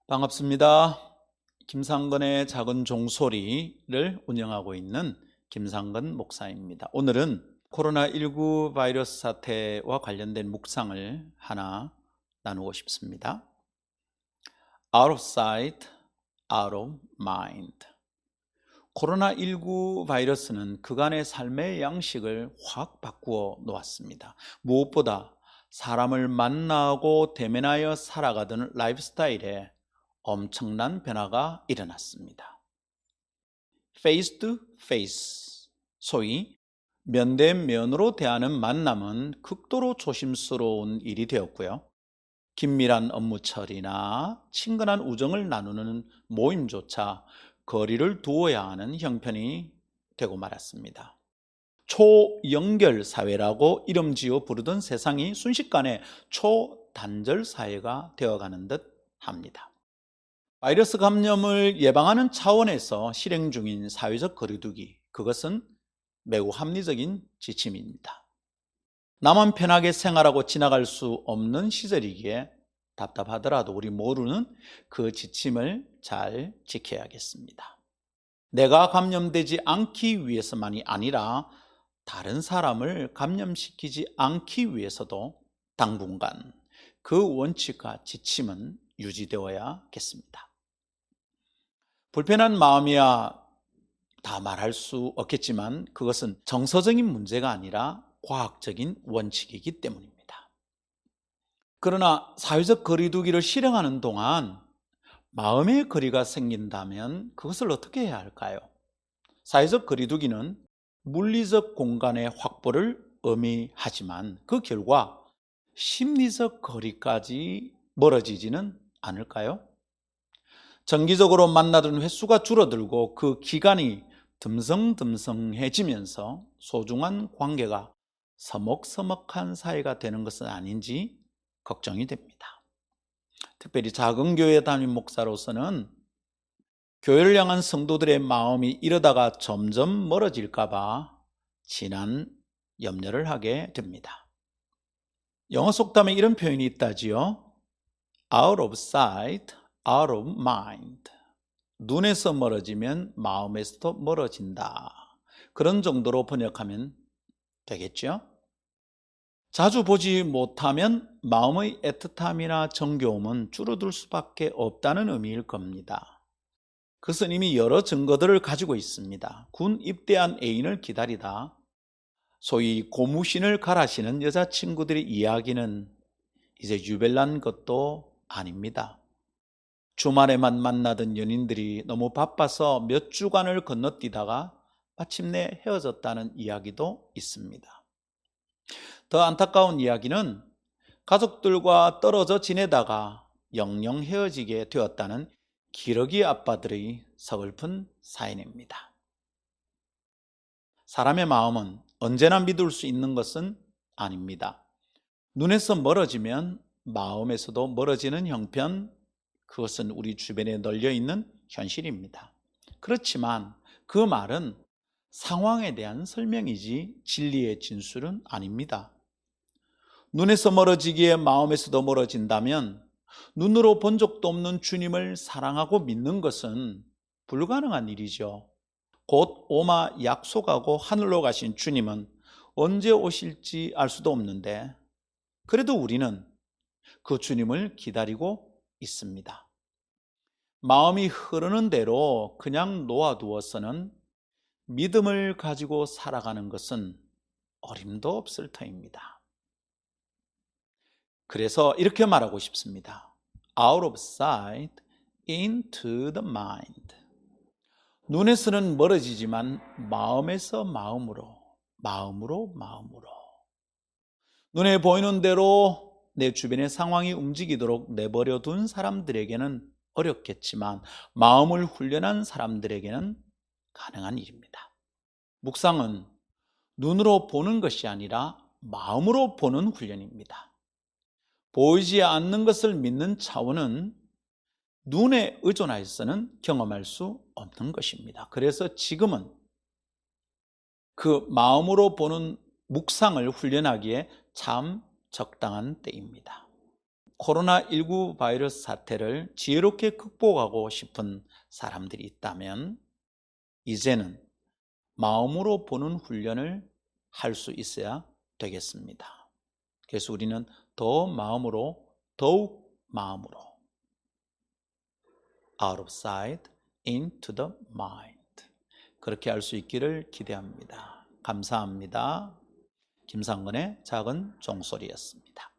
반갑습니다. 김상건의 작은 종소리를 운영하고 있는 김상건 목사입니다. 오늘은 코로나19 바이러스 사태와 관련된 묵상을 하나 나누고 싶습니다. Out of sight, out of mind. 코로나19 바이러스는 그간의 삶의 양식을 확 바꾸어 놓았습니다. 무엇보다 사람을 만나고 대면하여 살아가던 라이프스타일에 엄청난 변화가 일어났습니다. Face to face, 소위 면대면으로 대하는 만남은 극도로 조심스러운 일이 되었고요. 긴밀한 업무 처리나 친근한 우정을 나누는 모임조차 거리를 두어야 하는 형편이 되고 말았습니다. 초연결 사회라고 이름지어 부르던 세상이 순식간에 초단절 사회가 되어가는 듯 합니다. 바이러스 감염을 예방하는 차원에서 실행 중인 사회적 거리두기, 그것은 매우 합리적인 지침입니다. 나만 편하게 생활하고 지나갈 수 없는 시절이기에 답답하더라도 우리 모두는 그 지침을 잘 지켜야겠습니다. 내가 감염되지 않기 위해서만이 아니라 다른 사람을 감염시키지 않기 위해서도 당분간 그 원칙과 지침은 유지되어야겠습니다. 불편한 마음이야 다 말할 수 없겠지만 그것은 정서적인 문제가 아니라 과학적인 원칙이기 때문입니다. 그러나 사회적 거리두기를 실행하는 동안 마음의 거리가 생긴다면 그것을 어떻게 해야 할까요? 사회적 거리두기는 물리적 공간의 확보를 의미하지만 그 결과 심리적 거리까지 멀어지지는 않을까요? 정기적으로 만나던 횟수가 줄어들고 그 기간이 듬성듬성해지면서 소중한 관계가 서먹서먹한 사이가 되는 것은 아닌지 걱정이 됩니다. 특별히 작은 교회 담임 목사로서는 교회를 향한 성도들의 마음이 이러다가 점점 멀어질까 봐 진한 염려를 하게 됩니다. 영어 속담에 이런 표현이 있다지요. Out of sight, out of mind. 눈에서 멀어지면 마음에서도 멀어진다. 그런 정도로 번역하면 되겠죠? 자주 보지 못하면 마음의 애틋함이나 정겨움은 줄어들 수밖에 없다는 의미일 겁니다. 그것은 이미 여러 증거들을 가지고 있습니다. 군 입대한 애인을 기다리다 소위 고무신을 갈아시는 여자친구들의 이야기는 이제 유별난 것도 아닙니다. 주말에만 만나던 연인들이 너무 바빠서 몇 주간을 건너뛰다가 마침내 헤어졌다는 이야기도 있습니다. 더 안타까운 이야기는 가족들과 떨어져 지내다가 영영 헤어지게 되었다는 기러기 아빠들의 서글픈 사연입니다. 사람의 마음은 언제나 믿을 수 있는 것은 아닙니다. 눈에서 멀어지면 마음에서도 멀어지는 형편, 그것은 우리 주변에 널려있는 현실입니다. 그렇지만 그 말은 상황에 대한 설명이지 진리의 진술은 아닙니다. 눈에서 멀어지기에 마음에서도 멀어진다면 눈으로 본 적도 없는 주님을 사랑하고 믿는 것은 불가능한 일이죠. 곧 오마 약속하고 하늘로 가신 주님은 언제 오실지 알 수도 없는데 그래도 우리는 그 주님을 기다리고 있습니다. 마음이 흐르는 대로 그냥 놓아두어서는 믿음을 가지고 살아가는 것은 어림도 없을 터입니다. 그래서 이렇게 말하고 싶습니다. Out of sight, into the mind. 눈에서는 멀어지지만 마음에서 마음으로, 마음으로 마음으로. 눈에 보이는 대로 내 주변의 상황이 움직이도록 내버려 둔 사람들에게는 어렵겠지만 마음을 훈련한 사람들에게는 가능한 일입니다. 묵상은 눈으로 보는 것이 아니라 마음으로 보는 훈련입니다. 보이지 않는 것을 믿는 차원은 눈에 의존하여서는 경험할 수 없는 것입니다. 그래서 지금은 그 마음으로 보는 묵상을 훈련하기에 참 적당한 때입니다. 코로나19 바이러스 사태를 지혜롭게 극복하고 싶은 사람들이 있다면 이제는 마음으로 보는 훈련을 할 수 있어야 되겠습니다. 그래서 우리는 더욱 마음으로 out of sight, into the mind, 그렇게 할 수 있기를 기대합니다. 감사합니다. 김상근의 작은 종소리였습니다.